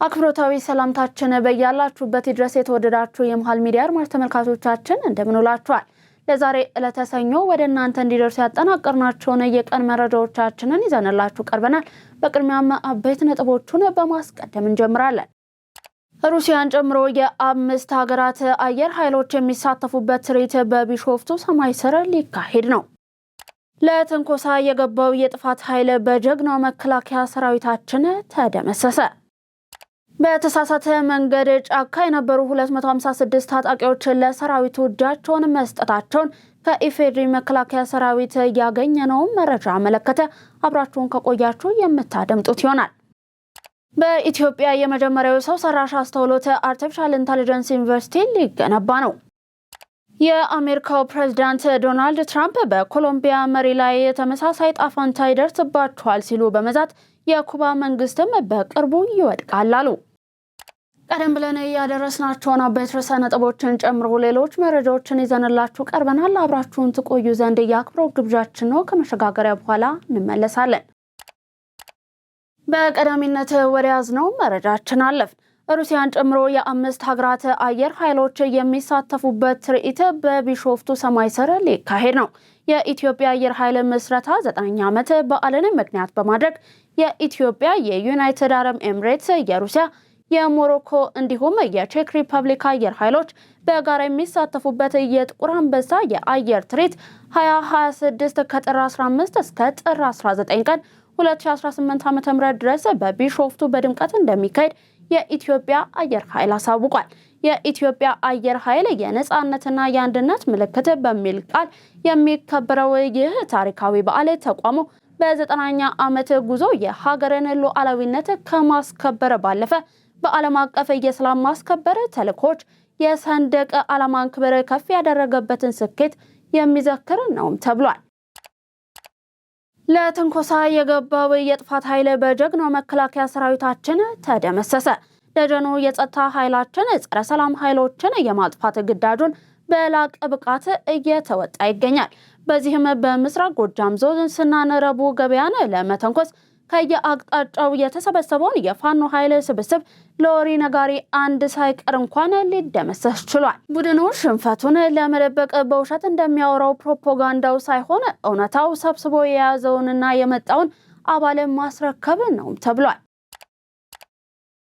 አክብሮታዊ ሰላምታችን በያላችሁበት ድረስ የተወደዳችሁ የመሃል ሚዲያ አድማጭ ተመልካቾቻችን እንደምን ውላችኋል። ለዛሬ ዕለተ ሰኞ ወደ እናንተ እንዲደርሱ ያጠናቀርናቸውን የቀን መረጃዎቻችንን ይዘንላችሁ ቀርበናል። በቅድሚያም አበይት ነጥቦቹን በማስቀደም እንጀምራለን። ሩሲያን ጨምሮ የአምስት ሀገራት አየር ኃይሎች የሚሳተፉበት ትርኢት በቢሾፍቱ ሰማይ ስር ሊካሄድ ነው። ለትንኮሳ የገባው የጥፋት ኃይል በጀግናው መከላከያ ሰራዊታችን ተደመሰሰ። በተሳሳተ መንገድ ጫካ የነበሩ 256 ታጣቂዎች ለሰራዊቱ እጃቸውን መስጠታቸውን ከኢፌዴሪ መከላከያ ሰራዊት ያገኘነው መረጃ አመለከተ። አብራችሁን ከቆያችሁ የምታደምጡት ይሆናል። በኢትዮጵያ የመጀመሪያው ሰው ሰራሽ አስተውሎት አርቲፊሻል ኢንተለጀንስ ዩኒቨርሲቲ ሊገነባ ነው። የአሜሪካው ፕሬዝዳንት ዶናልድ ትራምፕ በኮሎምቢያ መሪ ላይ ተመሳሳይ ጣፋንታ ይደርስባቸዋል ሲሉ በመዛት የኩባ መንግስትም በቅርቡ ይወድቃል አሉ። ቀደም ብለን ያደረስናቸውን አበይት ርዕሰ ነጥቦችን ጨምሮ ሌሎች መረጃዎችን ይዘንላችሁ ቀርበናል። አብራችሁን ትቆዩ ዘንድ የአክብሮት ግብዣችን ነው። ከመሸጋገሪያ በኋላ እንመለሳለን። በቀዳሚነት ወደ ያዝነው መረጃችን አለፍን። ሩሲያን ጨምሮ የአምስት ሀገራት አየር ኃይሎች የሚሳተፉበት ትርኢት በቢሾፍቱ ሰማይ ስር ሊካሄድ ነው። የኢትዮጵያ አየር ኃይል ምስረታ 9ኛ ዓመት በዓልን ምክንያት በማድረግ የኢትዮጵያ፣ የዩናይትድ አረብ ኤምሬትስ፣ የሩሲያ፣ የሞሮኮ እንዲሁም የቼክ ሪፐብሊክ አየር ኃይሎች በጋራ የሚሳተፉበት የጥቁር አንበሳ የአየር ትርኢት 2026 ከጥር 15 እስከ ጥር 19 ቀን 2018 ዓ.ም ድረስ በቢሾፍቱ በድምቀት እንደሚካሄድ የኢትዮጵያ አየር ኃይል አሳውቋል። የኢትዮጵያ አየር ኃይል የነጻነትና የአንድነት ምልክት በሚል ቃል የሚከበረው ይህ ታሪካዊ በዓል ተቋሙ በ9ኛ ዓመት ጉዞ የሀገርን ሉዓላዊነት ከማስከበር ባለፈ በዓለም አቀፍ የሰላም ማስከበር ተልዕኮች የሰንደቅ ዓላማን ክብር ከፍ ያደረገበትን ስኬት የሚዘክር ነው ተብሏል። ለትንኮሳ የገባው የጥፋት ኃይል በጀግናው መከላከያ ሰራዊታችን ተደመሰሰ። ደጀኑ የጸጥታ ኃይላችን ጸረ ሰላም ኃይሎችን የማጥፋት ግዳጁን በላቀ ብቃት እየተወጣ ይገኛል። በዚህም በምስራቅ ጎጃም ዞን ስናን ረቡ ገበያን ለመተንኮስ ከየአቅጣጫው የተሰበሰበውን የፋኖ ኃይል ስብስብ ለወሬ ነጋሪ አንድ ሳይቀር እንኳን ሊደመሰስ ችሏል። ቡድኑ ሽንፈቱን ለመደበቅ በውሸት እንደሚያወራው ፕሮፓጋንዳው ሳይሆን እውነታው ሰብስቦ የያዘውንና የመጣውን አባል ማስረከብ ነው ተብሏል።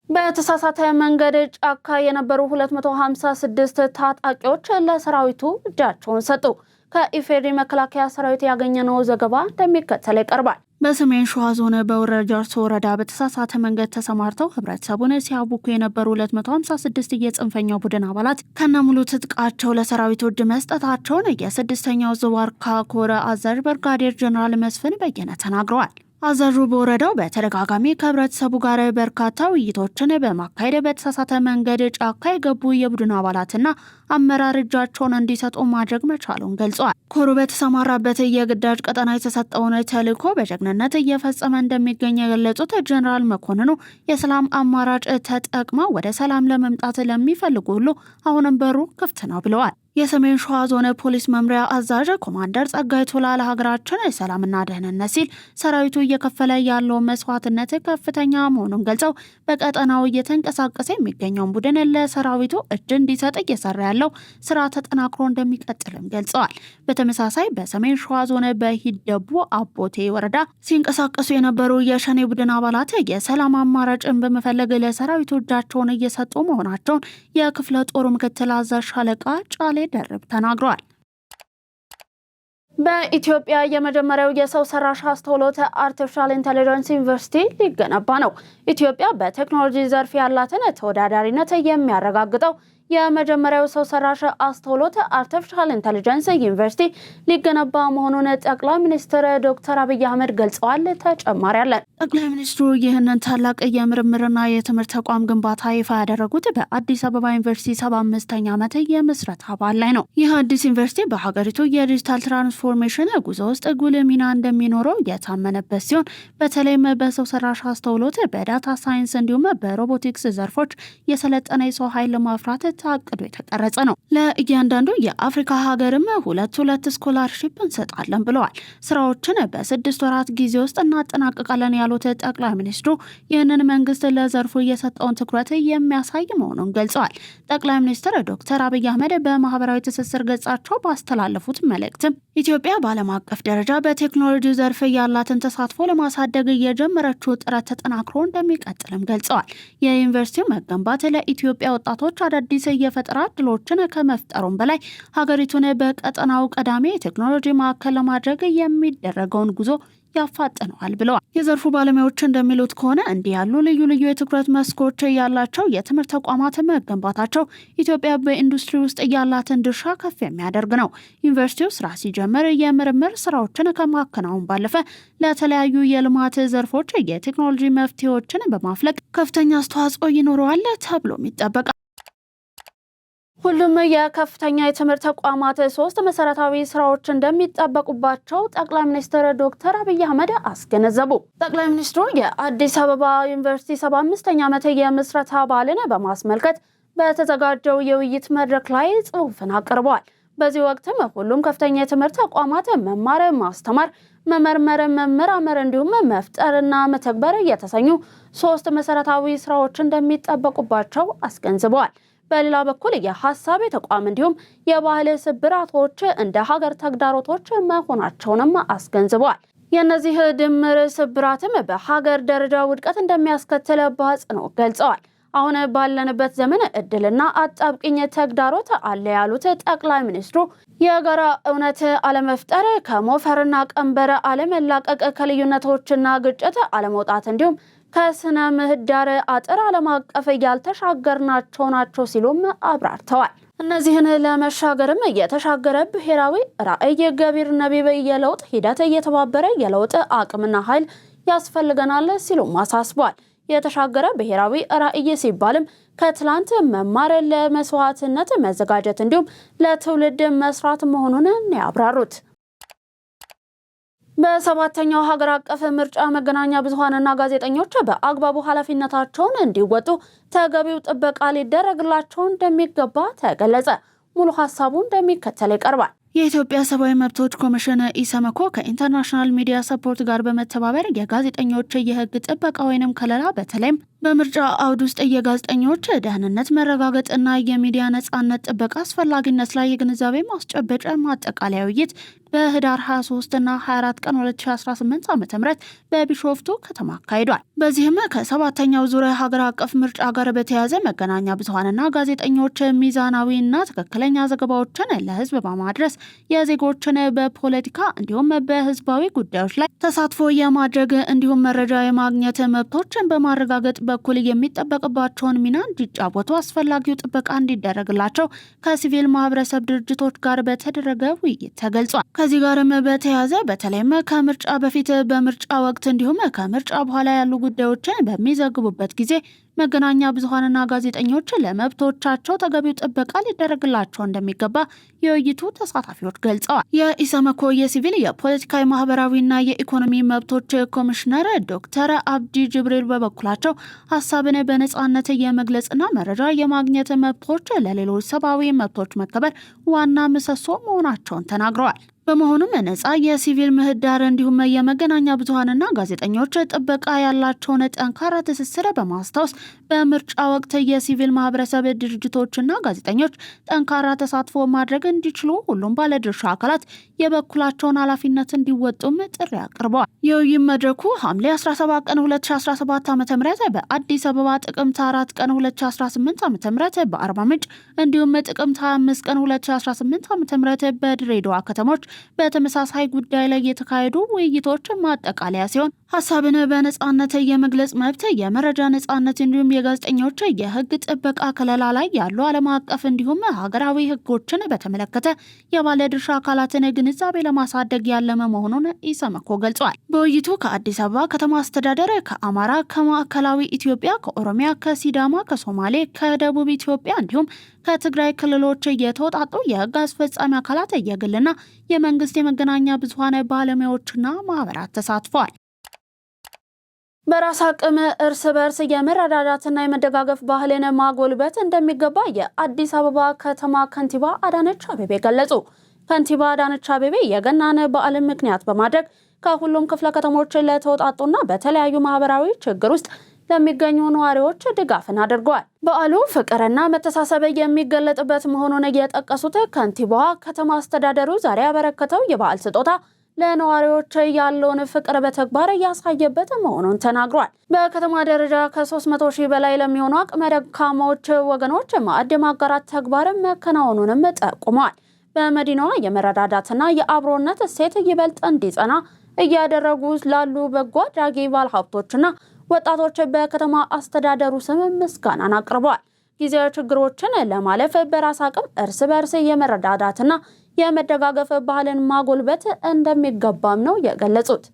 በተሳሳተ መንገድ ጫካ የነበሩ 256 ታጣቂዎች ለሰራዊቱ እጃቸውን ሰጡ። ከኢፌዴሪ መከላከያ ሰራዊት ያገኘነው ዘገባ እንደሚከተለው ይቀርባል። በሰሜን ሸዋ ዞን በወረዳ ጃርሶ ወረዳ በተሳሳተ መንገድ ተሰማርተው ህብረተሰቡን ሲያውኩ የነበሩ 256 የጽንፈኛው ቡድን አባላት ከነሙሉ ትጥቃቸው ለሰራዊቱ እጅ መስጠታቸውን የ6ኛው ዝዋርካ ኮር አዛዥ ብርጋዴር ጀነራል መስፍን በየነ ተናግረዋል። አዛዡ በወረዳው በተደጋጋሚ ከህብረተሰቡ ጋር በርካታ ውይይቶችን በማካሄድ በተሳሳተ መንገድ ጫካ የገቡ የቡድን አባላትና አመራር እጃቸውን እንዲሰጡ ማድረግ መቻሉን ገልጸዋል። ኮሩ በተሰማራበት የግዳጅ ቀጠና የተሰጠውን ተልዕኮ በጀግንነት እየፈጸመ እንደሚገኝ የገለጹት ጀነራል መኮንኑ የሰላም አማራጭ ተጠቅመው ወደ ሰላም ለመምጣት ለሚፈልጉ ሁሉ አሁንም በሩ ክፍት ነው ብለዋል። የሰሜን ሸዋ ዞን ፖሊስ መምሪያ አዛዥ ኮማንደር ጸጋይ ቶላ ለሀገራችን ሰላምና ደህንነት ሲል ሰራዊቱ እየከፈለ ያለው መስዋዕትነት ከፍተኛ መሆኑን ገልጸው በቀጠናው እየተንቀሳቀሰ የሚገኘውን ቡድን ለሰራዊቱ እጅ እንዲሰጥ እየሰራ ያለው ስራ ተጠናክሮ እንደሚቀጥልም ገልጸዋል። በተመሳሳይ በሰሜን ሸዋ ዞን በሂደቡ አቦቴ ወረዳ ሲንቀሳቀሱ የነበሩ የሸኔ ቡድን አባላት የሰላም አማራጭን በመፈለግ ለሰራዊቱ እጃቸውን እየሰጡ መሆናቸውን የክፍለ ጦሩ ምክትል አዛዥ ሻለቃ ጫሌ ደርብ ተናግረዋል። በኢትዮጵያ የመጀመሪያው የሰው ሰራሽ አስተውሎት አርቲፊሻል ኢንተለጀንስ ዩኒቨርሲቲ ሊገነባ ነው። ኢትዮጵያ በቴክኖሎጂ ዘርፍ ያላትን ተወዳዳሪነት የሚያረጋግጠው የመጀመሪያው ሰው ሰራሽ አስተውሎት አርቲፊሻል ኢንተለጀንስ ዩኒቨርሲቲ ሊገነባ መሆኑን ጠቅላይ ሚኒስትር ዶክተር አብይ አህመድ ገልጸዋል። ተጨማሪ አለን። ጠቅላይ ሚኒስትሩ ይህንን ታላቅ የምርምርና የትምህርት ተቋም ግንባታ ይፋ ያደረጉት በአዲስ አበባ ዩኒቨርሲቲ 75ኛ ዓመት የምስረታ በዓል ላይ ነው። ይህ አዲስ ዩኒቨርሲቲ በሀገሪቱ የዲጂታል ትራንስፎርሜሽን ጉዞ ውስጥ ጉልህ ሚና እንደሚኖረው የታመነበት ሲሆን በተለይም በሰው ሰራሽ አስተውሎት፣ በዳታ ሳይንስ እንዲሁም በሮቦቲክስ ዘርፎች የሰለጠነ የሰው ኃይል ለማፍራት ታቅዶ የተቀረጸ ነው። ለእያንዳንዱ የአፍሪካ ሀገርም ሁለት ስኮላርሺፕ እንሰጣለን ብለዋል። ስራዎችን በ6 ወራት ጊዜ ውስጥ እናጠናቀቃለን ያሉት ያሉት ጠቅላይ ሚኒስትሩ ይህንን መንግስት ለዘርፉ የሰጠውን ትኩረት የሚያሳይ መሆኑን ገልጸዋል። ጠቅላይ ሚኒስትር ዶክተር አብይ አህመድ በማህበራዊ ትስስር ገጻቸው ባስተላለፉት መልእክትም ኢትዮጵያ በዓለም አቀፍ ደረጃ በቴክኖሎጂ ዘርፍ ያላትን ተሳትፎ ለማሳደግ የጀመረችው ጥረት ተጠናክሮ እንደሚቀጥልም ገልጸዋል። የዩኒቨርሲቲው መገንባት ለኢትዮጵያ ወጣቶች አዳዲስ የፈጠራ እድሎችን ከመፍጠሩም በላይ ሀገሪቱን በቀጠናው ቀዳሚ የቴክኖሎጂ ማዕከል ለማድረግ የሚደረገውን ጉዞ ያፋጥነዋል ብለዋል። የዘርፉ ባለሙያዎች እንደሚሉት ከሆነ እንዲህ ያሉ ልዩ ልዩ የትኩረት መስኮች ያላቸው የትምህርት ተቋማት መገንባታቸው ኢትዮጵያ በኢንዱስትሪ ውስጥ ያላትን ድርሻ ከፍ የሚያደርግ ነው። ዩኒቨርሲቲው ስራ ሲጀምር የምርምር ስራዎችን ከማከናወን ባለፈ ለተለያዩ የልማት ዘርፎች የቴክኖሎጂ መፍትሄዎችን በማፍለቅ ከፍተኛ አስተዋጽኦ ይኖረዋል ተብሎም ይጠበቃል። ሁሉም የከፍተኛ የትምህርት ተቋማት 3 መሰረታዊ ስራዎች እንደሚጠበቁባቸው ጠቅላይ ሚኒስትር ዶክተር አብይ አህመድ አስገነዘቡ። ጠቅላይ ሚኒስትሩ የአዲስ አበባ ዩኒቨርሲቲ 75ኛ ዓመት የምስረታ በዓልን በማስመልከት በተዘጋጀው የውይይት መድረክ ላይ ጽሑፍን አቅርበዋል። በዚህ ወቅትም ሁሉም ከፍተኛ የትምህርት ተቋማት መማር፣ ማስተማር፣ መመርመር፣ መመራመር እንዲሁም መፍጠርና መተግበር የተሰኙ 3 መሰረታዊ ስራዎች እንደሚጠበቁባቸው አስገንዝበዋል። በሌላ በኩል የሐሳብ ተቋም እንዲሁም የባህል ስብራቶች እንደ ሀገር ተግዳሮቶች መሆናቸውንም አስገንዝበዋል። የእነዚህ ድምር ስብራትም በሀገር ደረጃ ውድቀት እንደሚያስከትል በአጽንኦት ገልጸዋል። አሁን ባለንበት ዘመን እድልና አጣብቂኝ ተግዳሮት አለ ያሉት ጠቅላይ ሚኒስትሩ የጋራ እውነት አለመፍጠር፣ ከሞፈርና ቀንበር አለመላቀቅ፣ ከልዩነቶችና ግጭት አለመውጣት እንዲሁም ከስነ ምህዳር አጥር ዓለም አቀፍ ያልተሻገርናቸው ናቸው ሲሉም አብራርተዋል። እነዚህን ለመሻገርም የተሻገረ ብሔራዊ ራዕይ፣ ገቢር ነቢብ የለውጥ ሂደት፣ የተባበረ የለውጥ አቅምና ኃይል ያስፈልገናል ሲሉም አሳስቧል። የተሻገረ ብሔራዊ ራዕይ ሲባልም ከትላንት መማር፣ ለመስዋዕትነት መዘጋጀት እንዲሁም ለትውልድ መስራት መሆኑን ያብራሩት። በሰባተኛው ሀገር አቀፍ ምርጫ መገናኛ ብዙሃንና ጋዜጠኞች በአግባቡ ኃላፊነታቸውን እንዲወጡ ተገቢው ጥበቃ ሊደረግላቸው እንደሚገባ ተገለጸ። ሙሉ ሀሳቡ እንደሚከተል ይቀርባል። የኢትዮጵያ ሰብአዊ መብቶች ኮሚሽን ኢሰመኮ ከኢንተርናሽናል ሚዲያ ሰፖርት ጋር በመተባበር የጋዜጠኞች የህግ ጥበቃ ወይንም ከለላ በተለይም በምርጫ አውድ ውስጥ የጋዜጠኞች ደህንነት መረጋገጥና የሚዲያ ነጻነት ጥበቃ አስፈላጊነት ላይ የግንዛቤ ማስጨበጫ ማጠቃለያ ውይይት በህዳር 23 እና 24 ቀን 2018 ዓ.ም በቢሾፍቱ ከተማ አካሂዷል። በዚህም ከሰባተኛው ዙሪያ ሀገር አቀፍ ምርጫ ጋር በተያያዘ መገናኛ ብዙሃንና ጋዜጠኞች ሚዛናዊና ትክክለኛ ዘገባዎችን ለህዝብ በማድረስ የዜጎችን በፖለቲካ እንዲሁም በህዝባዊ ጉዳዮች ላይ ተሳትፎ የማድረግ እንዲሁም መረጃ የማግኘት መብቶችን በማረጋገጥ በኩል የሚጠበቅባቸውን ሚና እንዲጫወቱ አስፈላጊው ጥበቃ እንዲደረግላቸው ከሲቪል ማህበረሰብ ድርጅቶች ጋር በተደረገ ውይይት ተገልጿል። ከዚህ ጋርም በተያያዘ በተለይም ከምርጫ በፊት፣ በምርጫ ወቅት እንዲሁም ከምርጫ በኋላ ያሉ ጉዳዮችን በሚዘግቡበት ጊዜ መገናኛ ብዙሃንና ጋዜጠኞች ለመብቶቻቸው ተገቢው ጥበቃ ሊደረግላቸው እንደሚገባ የውይይቱ ተሳታፊዎች ገልጸዋል። የኢሰመኮ የሲቪል የፖለቲካዊ ማህበራዊና የኢኮኖሚ መብቶች ኮሚሽነር ዶክተር አብዲ ጅብሪል በበኩላቸው ሀሳብን በነጻነት የመግለጽና መረጃ የማግኘት መብቶች ለሌሎች ሰብአዊ መብቶች መከበር ዋና ምሰሶ መሆናቸውን ተናግረዋል። በመሆኑም ነጻ የሲቪል ምህዳር እንዲሁም የመገናኛ ብዙሃንና ጋዜጠኞች ጥበቃ ያላቸውን ጠንካራ ትስስር በማስታወስ በምርጫ ወቅት የሲቪል ማህበረሰብ ድርጅቶችና ጋዜጠኞች ጠንካራ ተሳትፎ ማድረግ እንዲችሉ ሁሉም ባለድርሻ አካላት የበኩላቸውን ኃላፊነት እንዲወጡም ጥሪ አቅርበዋል። የውይይት መድረኩ ሐምሌ 17 ቀን 2017 ዓ.ም በአዲስ አበባ፣ ጥቅምት 4 ቀን 2018 ዓ.ም በአርባ ምንጭ እንዲሁም ጥቅምት 25 ቀን 2018 ዓ.ም በድሬዳዋ ከተሞች በተመሳሳይ ጉዳይ ላይ የተካሄዱ ውይይቶች ማጠቃለያ ሲሆን ሀሳብን በነጻነት የመግለጽ መብት፣ የመረጃ ነጻነት እንዲሁም የጋዜጠኞች የህግ ጥበቃ ከለላ ላይ ያሉ ዓለም አቀፍ እንዲሁም ሀገራዊ ህጎችን በተመለከተ የባለድርሻ አካላትን ግንዛቤ ለማሳደግ ያለመ መሆኑን ኢሰመኮ ገልጿል። በውይይቱ ከአዲስ አበባ ከተማ አስተዳደር፣ ከአማራ፣ ከማዕከላዊ ኢትዮጵያ፣ ከኦሮሚያ፣ ከሲዳማ፣ ከሶማሌ፣ ከደቡብ ኢትዮጵያ እንዲሁም ከትግራይ ክልሎች የተወጣጡ የህግ አስፈጻሚ አካላት፣ የግልና የመንግስት የመገናኛ ብዙሃን ባለሙያዎችና ማህበራት ተሳትፈዋል። በራስ አቅም እርስ በርስ የመረዳዳትና የመደጋገፍ ባህልን ማጎልበት እንደሚገባ የአዲስ አበባ ከተማ ከንቲባ አዳነች አቤቤ ገለጹ። ከንቲባ አዳነች አቤቤ የገናን በዓልን ምክንያት በማድረግ ከሁሉም ክፍለ ከተሞች ለተወጣጡና በተለያዩ ማህበራዊ ችግር ውስጥ ለሚገኙ ነዋሪዎች ድጋፍን አድርገዋል። በዓሉ ፍቅርና መተሳሰብ የሚገለጥበት መሆኑን የጠቀሱት ከንቲባዋ ከተማ አስተዳደሩ ዛሬ ያበረከተው የበዓል ስጦታ ለነዋሪዎች ያለውን ፍቅር በተግባር ያሳየበት መሆኑን ተናግሯል። በከተማ ደረጃ ከ300 ሺህ በላይ ለሚሆኑ አቅመ ደካሞች ወገኖች ማዕድ ማጋራት ተግባር መከናወኑንም ጠቁመዋል። በመዲናዋ የመረዳዳትና የአብሮነት እሴት ይበልጥ እንዲጸና እያደረጉ ላሉ በጎ አድራጊ ባለሀብቶችና ወጣቶች በከተማ አስተዳደሩ ስም ምስጋናን አቅርበዋል። ጊዜያዊ ችግሮችን ለማለፍ በራስ አቅም እርስ በርስ የመረዳዳትና የመደጋገፍ ባህልን ማጎልበት እንደሚገባም ነው የገለጹት።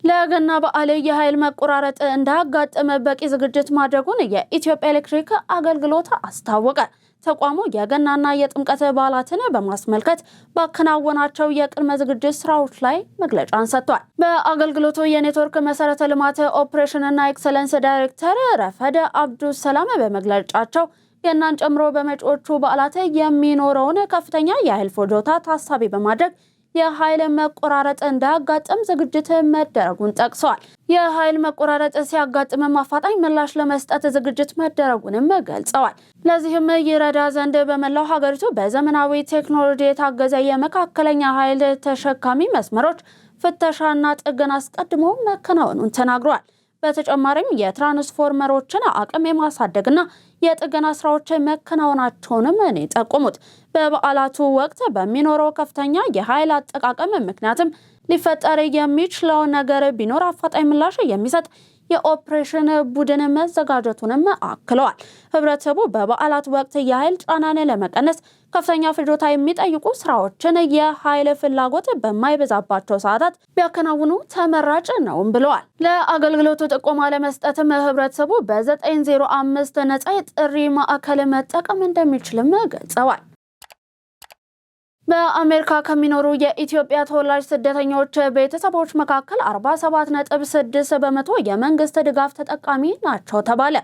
ለገና በዓል የኃይል መቆራረጥ እንዳያጋጥም በቂ ዝግጅት ማድረጉን የኢትዮጵያ ኤሌክትሪክ አገልግሎት አስታወቀ። ተቋሙ የገናና የጥምቀት በዓላትን በማስመልከት ባከናወናቸው የቅድመ ዝግጅት ስራዎች ላይ መግለጫን ሰጥቷል። በአገልግሎቱ የኔትወርክ መሰረተ ልማት ኦፕሬሽንና ኤክሰለንስ ዳይሬክተር ረፈደ አብዱስ ሰላም በመግለጫቸው ገናን ጨምሮ በመጪዎቹ በዓላት የሚኖረውን ከፍተኛ የኃይል ፍጆታ ታሳቢ በማድረግ የኃይል መቆራረጥ እንዳያጋጥም ዝግጅት መደረጉን ጠቅሰዋል። የኃይል መቆራረጥ ሲያጋጥም አፋጣኝ ምላሽ ለመስጠት ዝግጅት መደረጉንም ገልጸዋል። ለዚህም ይረዳ ዘንድ በመላው ሀገሪቱ በዘመናዊ ቴክኖሎጂ የታገዘ የመካከለኛ ኃይል ተሸካሚ መስመሮች ፍተሻና ጥገና አስቀድሞ መከናወኑን ተናግረዋል። በተጨማሪም የትራንስፎርመሮችን አቅም የማሳደግና የጥገና ስራዎች መከናወናቸውንም ነው የጠቆሙት። በበዓላቱ ወቅት በሚኖረው ከፍተኛ የኃይል አጠቃቀም ምክንያትም ሊፈጠር የሚችለው ነገር ቢኖር አፋጣኝ ምላሽ የሚሰጥ የኦፕሬሽን ቡድን መዘጋጀቱንም አክለዋል። ህብረተሰቡ በበዓላት ወቅት የኃይል ጫናን ለመቀነስ ከፍተኛ ፍጆታ የሚጠይቁ ስራዎችን የኃይል ፍላጎት በማይበዛባቸው ሰዓታት ቢያከናውኑ ተመራጭ ነውም ብለዋል። ለአገልግሎቱ ጥቆማ ለመስጠትም ህብረተሰቡ በ905 ነጻ የጥሪ ማዕከል መጠቀም እንደሚችልም ገልጸዋል። በአሜሪካ ከሚኖሩ የኢትዮጵያ ተወላጅ ስደተኞች ቤተሰቦች መካከል 47.6 በመቶ የመንግስት ድጋፍ ተጠቃሚ ናቸው ተባለ።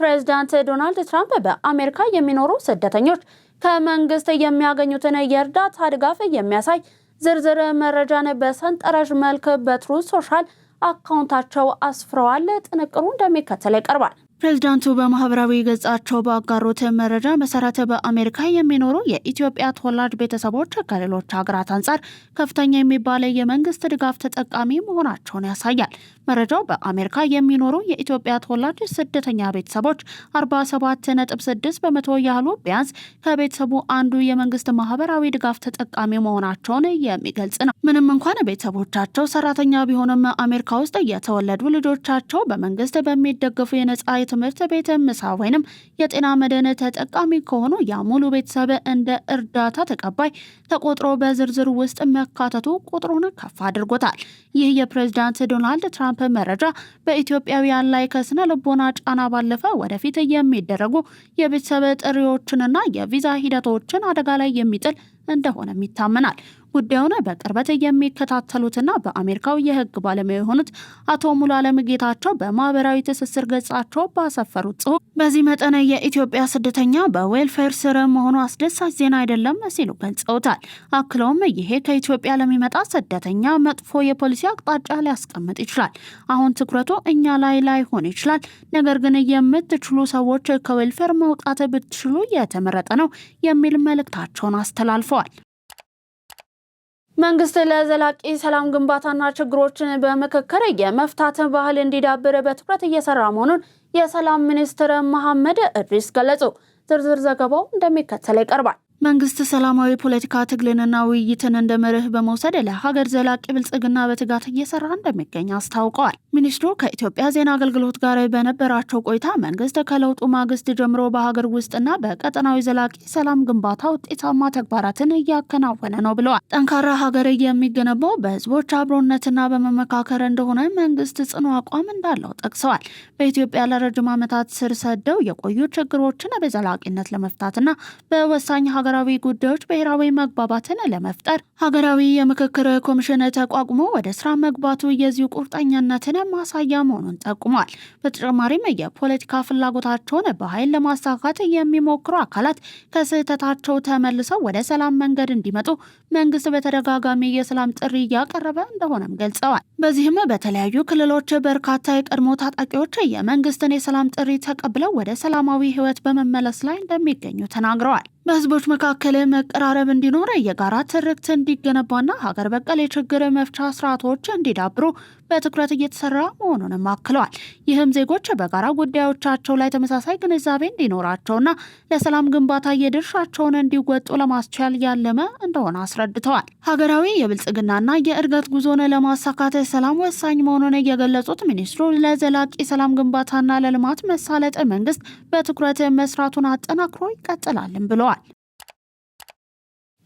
ፕሬዚዳንት ዶናልድ ትራምፕ በአሜሪካ የሚኖሩ ስደተኞች ከመንግስት የሚያገኙትን የእርዳታ ድጋፍ የሚያሳይ ዝርዝር መረጃን በሰንጠረዥ መልክ በትሩዝ ሶሻል አካውንታቸው አስፍረዋል። ጥንቅሩ እንደሚከተል ይቀርባል። ፕሬዚዳንቱ በማህበራዊ ገጻቸው ባጋሩት መረጃ መሰረት በአሜሪካ የሚኖሩ የኢትዮጵያ ተወላጅ ቤተሰቦች ከሌሎች ሀገራት አንጻር ከፍተኛ የሚባለ የመንግስት ድጋፍ ተጠቃሚ መሆናቸውን ያሳያል። መረጃው በአሜሪካ የሚኖሩ የኢትዮጵያ ተወላጅ ስደተኛ ቤተሰቦች 47.6 በመቶ ያህሉ ቢያንስ ከቤተሰቡ አንዱ የመንግስት ማህበራዊ ድጋፍ ተጠቃሚ መሆናቸውን የሚገልጽ ነው። ምንም እንኳን ቤተሰቦቻቸው ሰራተኛ ቢሆንም አሜሪካ ውስጥ የተወለዱ ልጆቻቸው በመንግስት በሚደገፉ የነጻ ትምህርት ቤት ምሳ ወይንም የጤና መድን ተጠቃሚ ከሆኑ ያ ሙሉ ቤተሰብ እንደ እርዳታ ተቀባይ ተቆጥሮ በዝርዝር ውስጥ መካተቱ ቁጥሩን ከፍ አድርጎታል። ይህ የፕሬዝዳንት ዶናልድ ትራምፕ መረጃ በኢትዮጵያውያን ላይ ከስነ ልቦና ጫና ባለፈ ወደፊት የሚደረጉ የቤተሰብ ጥሪዎችንና የቪዛ ሂደቶችን አደጋ ላይ የሚጥል እንደሆነም ይታመናል። ጉዳዩን በቅርበት የሚከታተሉትና በአሜሪካው የህግ ባለሙያ የሆኑት አቶ ሙሉዓለም ጌታቸው በማህበራዊ ትስስር ገጻቸው ባሰፈሩት ጽሑፍ በዚህ መጠን የኢትዮጵያ ስደተኛ በዌልፌር ስር መሆኑ አስደሳች ዜና አይደለም ሲሉ ገልጸውታል። አክለውም ይሄ ከኢትዮጵያ ለሚመጣ ስደተኛ መጥፎ የፖሊሲ አቅጣጫ ሊያስቀምጥ ይችላል። አሁን ትኩረቱ እኛ ላይ ላይሆን ይችላል። ነገር ግን የምትችሉ ሰዎች ከዌልፌር መውጣት ብትችሉ የተመረጠ ነው የሚል መልእክታቸውን አስተላልፈዋል። መንግስት ለዘላቂ ሰላም ግንባታና ችግሮችን በምክክር የመፍታት ባህል እንዲዳብር በትኩረት እየሰራ መሆኑን የሰላም ሚኒስትር መሐመድ እድሪስ ገለጹ። ዝርዝር ዘገባው እንደሚከተለው ይቀርባል። መንግስት ሰላማዊ ፖለቲካ ትግልንና ውይይትን እንደ መርህ በመውሰድ ለሀገር ዘላቂ ብልጽግና በትጋት እየሰራ እንደሚገኝ አስታውቀዋል። ሚኒስትሩ ከኢትዮጵያ ዜና አገልግሎት ጋር በነበራቸው ቆይታ መንግስት ከለውጡ ማግስት ጀምሮ በሀገር ውስጥና በቀጠናዊ ዘላቂ ሰላም ግንባታ ውጤታማ ተግባራትን እያከናወነ ነው ብለዋል። ጠንካራ ሀገር የሚገነባው በህዝቦች አብሮነትና በመመካከር እንደሆነ መንግስት ጽኑ አቋም እንዳለው ጠቅሰዋል። በኢትዮጵያ ለረጅም ዓመታት ስር ሰደው የቆዩ ችግሮችን በዘላቂነት ለመፍታትና በወሳኝ ሀገራዊ ጉዳዮች ብሔራዊ መግባባትን ለመፍጠር ሀገራዊ የምክክር ኮሚሽን ተቋቁሞ ወደ ስራ መግባቱ የዚሁ ቁርጠኛነትን ማሳያ መሆኑን ጠቁሟል። በተጨማሪም የፖለቲካ ፍላጎታቸውን በኃይል ለማሳካት የሚሞክሩ አካላት ከስህተታቸው ተመልሰው ወደ ሰላም መንገድ እንዲመጡ መንግስት በተደጋጋሚ የሰላም ጥሪ እያቀረበ እንደሆነም ገልጸዋል። በዚህም በተለያዩ ክልሎች በርካታ የቀድሞ ታጣቂዎች የመንግስትን የሰላም ጥሪ ተቀብለው ወደ ሰላማዊ ህይወት በመመለስ ላይ እንደሚገኙ ተናግረዋል። በህዝቦች መካከል መቀራረብ እንዲኖር የጋራ ትርክት እንዲገነባና ሀገር በቀል የችግር መፍቻ ስርዓቶች እንዲዳብሩ በትኩረት እየተሰራ መሆኑንም አክለዋል። ይህም ዜጎች በጋራ ጉዳዮቻቸው ላይ ተመሳሳይ ግንዛቤ እንዲኖራቸውና ለሰላም ግንባታ የድርሻቸውን እንዲወጡ ለማስቻል ያለመ እንደሆነ አስረድተዋል። ሀገራዊ የብልጽግናና የእድገት ጉዞን ለማሳካት ሰላም ወሳኝ መሆኑን የገለጹት ሚኒስትሩ ለዘላቂ ሰላም ግንባታና ለልማት መሳለጥ መንግስት በትኩረት መስራቱን አጠናክሮ ይቀጥላልም ብለዋል።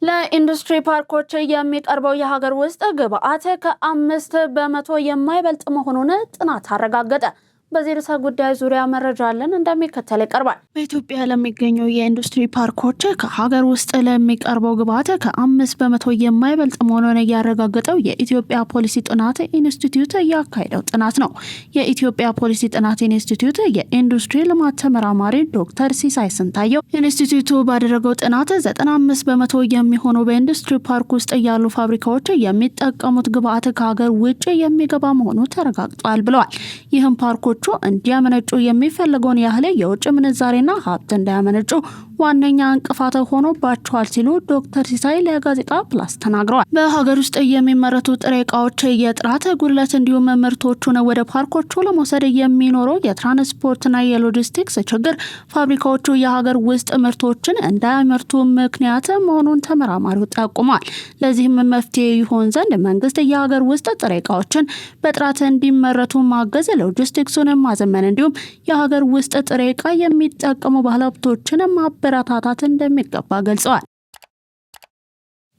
ለኢንዱስትሪ ፓርኮች የሚቀርበው የሀገር ውስጥ ግብአት ከ5 በመቶ የማይበልጥ መሆኑን ጥናት አረጋገጠ። በዚህ ርዕሰ ጉዳይ ዙሪያ መረጃ አለን፣ እንደሚከተል ይቀርባል። በኢትዮጵያ ለሚገኙ የኢንዱስትሪ ፓርኮች ከሀገር ውስጥ ለሚቀርበው ግብአት ከ5 በመቶ የማይበልጥ መሆኑን ያረጋገጠው የኢትዮጵያ ፖሊሲ ጥናት ኢንስቲትዩት ያካሄደው ጥናት ነው። የኢትዮጵያ ፖሊሲ ጥናት ኢንስቲትዩት የኢንዱስትሪ ልማት ተመራማሪ ዶክተር ሲሳይ ስንታየው ኢንስቲትዩቱ ባደረገው ጥናት 95 በመቶ የሚሆኑ በኢንዱስትሪ ፓርክ ውስጥ ያሉ ፋብሪካዎች የሚጠቀሙት ግብአት ከሀገር ውጭ የሚገባ መሆኑ ተረጋግጧል ብለዋል። ይህም ፓርኮቹ እንዲያመነጩ የሚፈልገውን ያህል የውጭ ምንዛሬና ሀብት እንዳያመነጩ ዋነኛ እንቅፋት ሆኖባቸዋል ሲሉ ዶክተር ሲሳይ ለጋዜጣ ፕላስ ተናግረዋል። በሀገር ውስጥ የሚመረቱ ጥሬ እቃዎች የጥራት ጉድለት እንዲሁም ምርቶቹን ወደ ፓርኮቹ ለመውሰድ የሚኖረው የትራንስፖርትና የሎጂስቲክስ ችግር ፋብሪካዎቹ የሀገር ውስጥ ምርቶችን እንዳያመርቱ ምክንያት መሆኑን ተመራማሪው ጠቁሟል። ለዚህም መፍትሄ ይሆን ዘንድ መንግስት የሀገር ውስጥ ጥሬ እቃዎችን በጥራት እንዲመረቱ ማገዝ፣ ሎጂስቲክሱን ማዘመን እንዲሁም የሀገር ውስጥ ጥሬ እቃ የሚጠቀሙ ባለሀብቶችን ማበረታታት እንደሚገባ ገልጸዋል።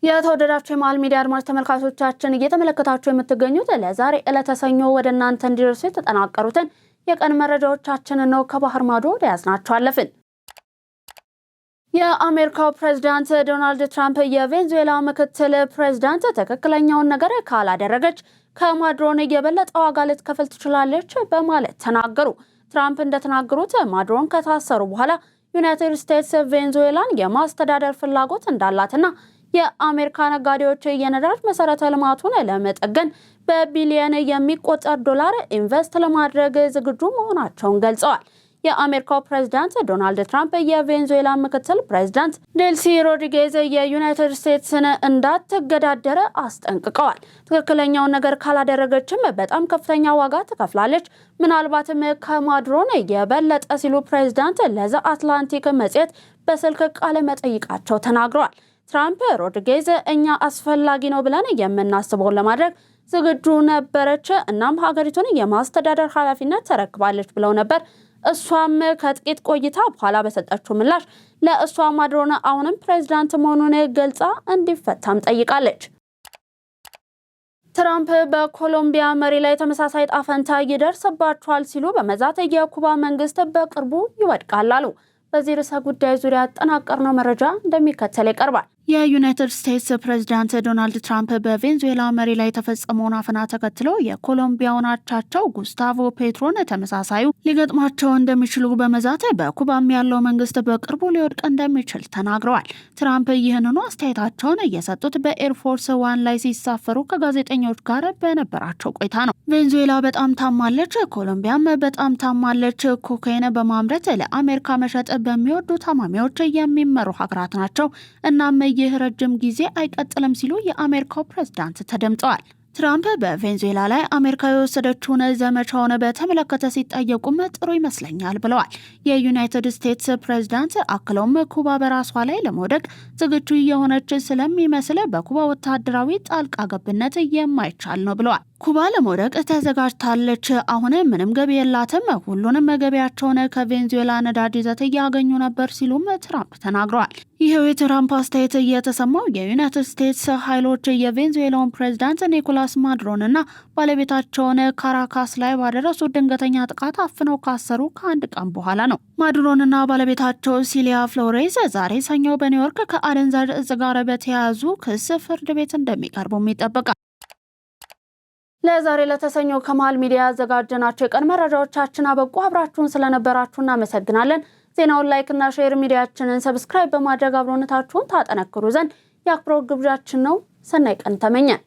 የተወደዳችሁ የመሃል ሚዲያ አድማጭ ተመልካቾቻችን እየተመለከታችሁ የምትገኙት ለዛሬ ዕለተ ሰኞ ወደ እናንተ እንዲደርሱ የተጠናቀሩትን የቀን መረጃዎቻችንን ነው። ከባህር ማዶ ወደ ያዝናቸው አለፍን። የአሜሪካው ፕሬዝዳንት ዶናልድ ትራምፕ የቬንዙዌላ ምክትል ፕሬዝዳንት ትክክለኛውን ነገር ካላደረገች ከማድሮን የበለጠ ዋጋ ልትከፍል ትችላለች በማለት ተናገሩ። ትራምፕ እንደተናገሩት ማድሮን ከታሰሩ በኋላ ዩናይትድ ስቴትስ ቬንዙዌላን የማስተዳደር ፍላጎት እንዳላትና የአሜሪካ ነጋዴዎች የነዳጅ መሰረተ ልማቱን ለመጠገን በቢሊየን የሚቆጠር ዶላር ኢንቨስት ለማድረግ ዝግጁ መሆናቸውን ገልጸዋል። የአሜሪካው ፕሬዝዳንት ዶናልድ ትራምፕ የቬንዙዌላ ምክትል ፕሬዝዳንት ዴልሲ ሮድሪጌዝ የዩናይትድ ስቴትስን እንዳትገዳደረ አስጠንቅቀዋል። ትክክለኛውን ነገር ካላደረገችም በጣም ከፍተኛ ዋጋ ትከፍላለች፣ ምናልባትም ከማድሮን የበለጠ ሲሉ ፕሬዝዳንት ለዘ አትላንቲክ መጽሔት በስልክ ቃለ መጠይቃቸው ተናግረዋል። ትራምፕ ሮድሪጌዝ እኛ አስፈላጊ ነው ብለን የምናስበውን ለማድረግ ዝግጁ ነበረች፣ እናም ሀገሪቱን የማስተዳደር ኃላፊነት ተረክባለች ብለው ነበር። እሷም ከጥቂት ቆይታ በኋላ በሰጠችው ምላሽ ለእሷ ማድሮን አሁንም ፕሬዝዳንት መሆኑን ገልጻ እንዲፈታም ጠይቃለች። ትራምፕ በኮሎምቢያ መሪ ላይ ተመሳሳይ ጣፈንታ ይደርስባቸዋል ሲሉ በመዛት የኩባ መንግስት በቅርቡ ይወድቃል አሉ። በዚህ ርዕሰ ጉዳይ ዙሪያ ያጠናቀርነው መረጃ እንደሚከተል ይቀርባል። የዩናይትድ ስቴትስ ፕሬዝዳንት ዶናልድ ትራምፕ በቬንዙዌላ መሪ ላይ የተፈጸመውን አፈና ተከትሎ የኮሎምቢያውን አቻቸው ጉስታቮ ፔትሮን ተመሳሳዩ ሊገጥማቸው እንደሚችሉ በመዛት በኩባም ያለው መንግስት በቅርቡ ሊወድቅ እንደሚችል ተናግረዋል። ትራምፕ ይህንኑ አስተያየታቸውን እየሰጡት በኤርፎርስ ዋን ላይ ሲሳፈሩ ከጋዜጠኞች ጋር በነበራቸው ቆይታ ነው። ቬንዙዌላ በጣም ታማለች፣ ኮሎምቢያም በጣም ታማለች። ኮካይን በማምረት ለአሜሪካ መሸጥ በሚወዱ ታማሚዎች የሚመሩ ሀገራት ናቸው። እናም ይህ ረጅም ጊዜ አይቀጥልም ሲሉ የአሜሪካው ፕሬዝዳንት ተደምጠዋል። ትራምፕ በቬንዙዌላ ላይ አሜሪካ የወሰደችውን ዘመቻውን በተመለከተ ሲጠየቁም ጥሩ ይመስለኛል ብለዋል። የዩናይትድ ስቴትስ ፕሬዝዳንት አክለውም ኩባ በራሷ ላይ ለመውደቅ ዝግጁ የሆነች ስለሚመስል በኩባ ወታደራዊ ጣልቃ ገብነት የማይቻል ነው ብለዋል። ኩባ ለመውደቅ ተዘጋጅታለች። አሁን ምንም ገቢ የላትም። ሁሉንም ገቢያቸውን ከቬንዙዌላ ነዳጅ ይዘት እያገኙ ነበር ሲሉም ትራምፕ ተናግረዋል። ይሄው የትራምፕ አስተያየት እየተሰማው የዩናይትድ ስቴትስ ኃይሎች የቬንዙዌላውን ፕሬዝዳንት ኒኮላስ ማዱሮንና ባለቤታቸውን ካራካስ ላይ ባደረሱት ድንገተኛ ጥቃት አፍነው ካሰሩ ከአንድ ቀን በኋላ ነው። ማዱሮንና ባለቤታቸው ሲሊያ ፍሎሬዝ ዛሬ ሰኞ በኒውዮርክ ከአደንዛዥ እጽ ጋር በተያያዙ ክስ ፍርድ ቤት እንደሚቀርቡም ይጠበቃል። ለዛሬ ለተሰኘው ከመሃል ሚዲያ ያዘጋጀናቸው የቀን መረጃዎቻችን አበቁ። አብራችሁን ስለነበራችሁ እናመሰግናለን። ዜናውን ላይክ እና ሼር፣ ሚዲያችንን ሰብስክራይብ በማድረግ አብሮነታችሁን ታጠነክሩ ዘንድ የአክብሮት ግብዣችን ነው። ሰናይ ቀን ተመኘን።